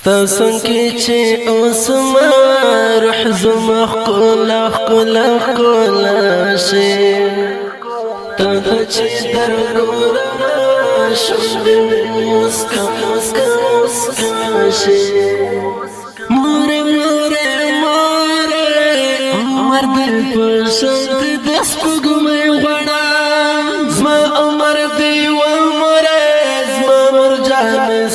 ستا سنکی چه اوسما روح زما خکولا خکولا خکولا شی تا دا چه در گورا شنده موسکا موسکا موسکا شی موره موره موره عمر دل پشنت دست پگومی غڑا زما عمر دی و موره زما مرجان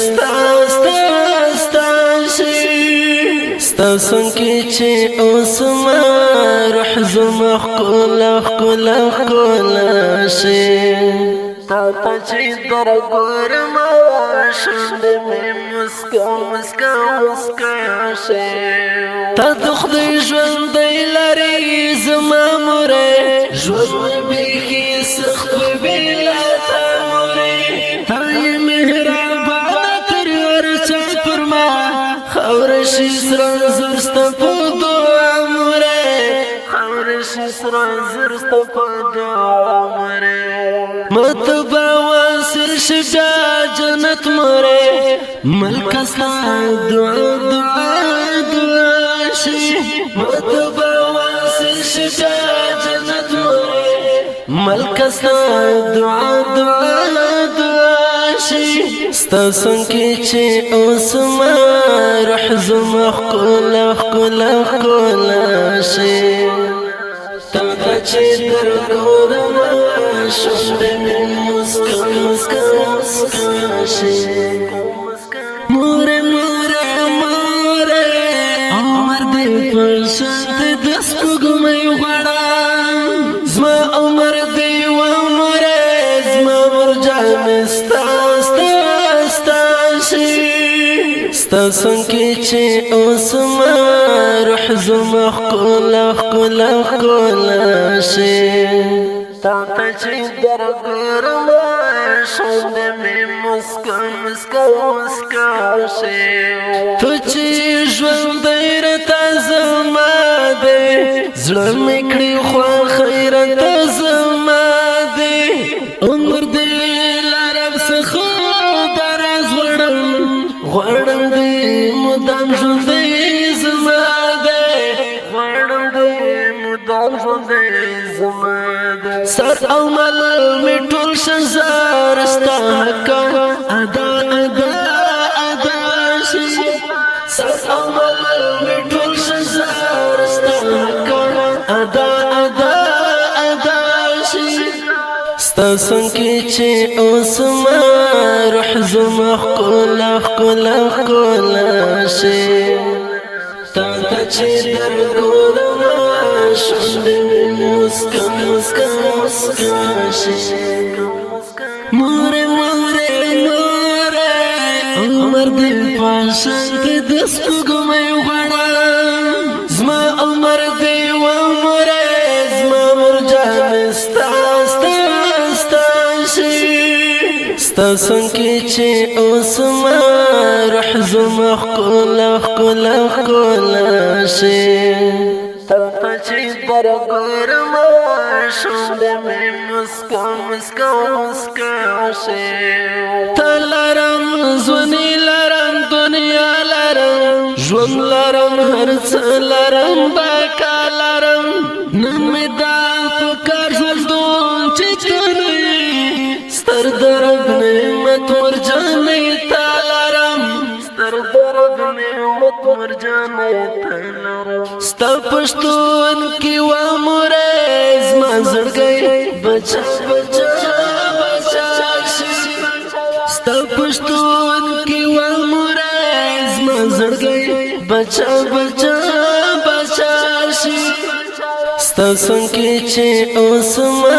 ستا سنکی چه اوسما روح زما خکولا خکولا خکولا شی تا تا چه در گورما شنده می مسکا مسکا مسکا شی تا دخدی ژوندی لري زما موره ژوند بیخي سخت بیلا تا موره تا یې مهربانه تر ورچا پر ما خورشی سرانزر ستا پا دعا موره خورشی سرانزر ستا پا دعا موره مطبع واسر شجا جنت موره ملک ستا دعا دعا دعا شی مطبع واسر شجا جنت موره ملک ستا دعا دعا دعا شی ستا سنکی چه اوسما روح زما خکولا خکولا خکولا شی تا دا چه در گورما شنده می مسکا مسکا مسکا شی موره موره موره عمر دی پشنت دست پگومی غڑا زما عمر دی و موره زما مرجان ستا سنکی چه اوسما روح زما خکولا خکولا خکولا شی تا تا چه در گورما شنده می مسکا مسکا مسکا شی تو چه ژوندی رتا زما دی زړه می کړی خوښی رتا زما دی عمر دی لرم څخه دراز غړم دی مدام ژوندی زما دی غړم دی مدام ژوندی زما دی سر او مل می ټول شزار ستا حق ادا ادا ادا شي سر او مل می ټول شزار ستا حق ادا ادا ادا شي ستا سنکی چه اوسما روح زما خکولا خکولا خکولا شی تا تا چه در گورما شنده می مسکا مسکا مسکا شی موره موره موره عمر دل پشنت دست پگومی غڑا زما عمر دی و موره زما مرجان ستا سنکی چه اوسما روح زما خکولا خکولا خکولا شی تا تا چه در گورما شنده می مسکا مسکا مسکا شی تا لرم زونی لرم دنیا لرم ژوند لرم هرڅ لرم باکا لرم نن می دا پکار ژوندون چې تنوي ستر درب نعمت مرجانی تالارم ستر درب نعمت مرجانی تالارم ستا پشتون کی و مریز ما زړګی بچا بچا بچا شي ستا پشتون کی و مریز ما زړګی بچا بچا بچا شي ستا سنکی چه اوسما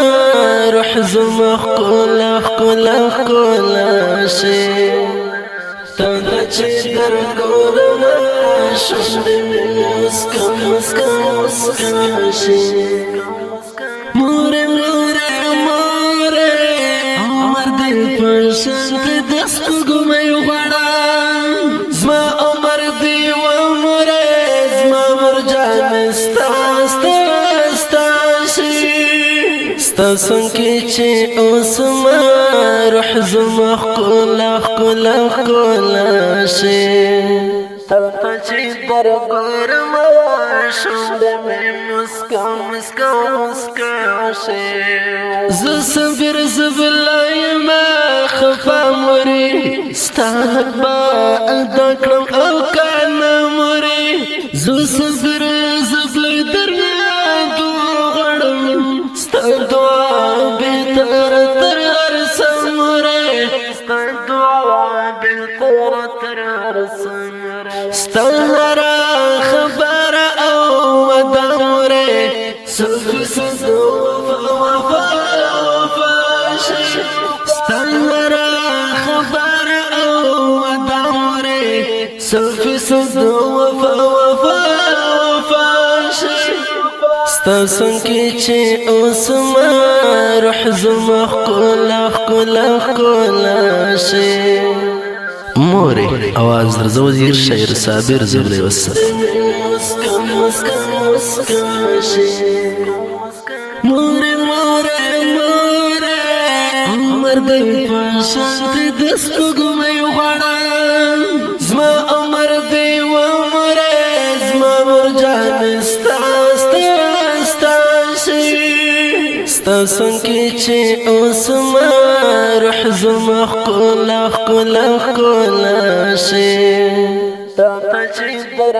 روح زما خکولا خکولا خکولا شی تا دا چه در گورما شنده می مسکا مسکا مسکا شی موره موره موره عمر دل پشنت دست پگومی غڑا زما عمر دی و موره زما مرجان ستا ستاسن کی چه اوسما روح زما خلا خلا خلا شي تلتا چه در گرم شوند میں مسکا مسکا مسکا شي زصبر زبلای ما خفا مری ستاک با ادا کرم او کانا مری زصبر زبلای درنا دو غرم ستا دعا بهتر تر هر سمره ستا دعا بهتر تر هر سمره ستا هر خبر او ودمره سوف سدو وفا وفا شي ستا هر خبر او ودمره سوف سدو وفا وفا وفا شي ستاسن کی چه اوسما روح زما خلا خلا خلا شي موري आवाज در وزیر شاعر صابر زبلی وسط موري موري موري مرد پاشانت دس پگمی غړا زما عمر دی و مره زما مرجان ستاسن کی چه اوسما روح زما خلا خلا خلا شي تا چه در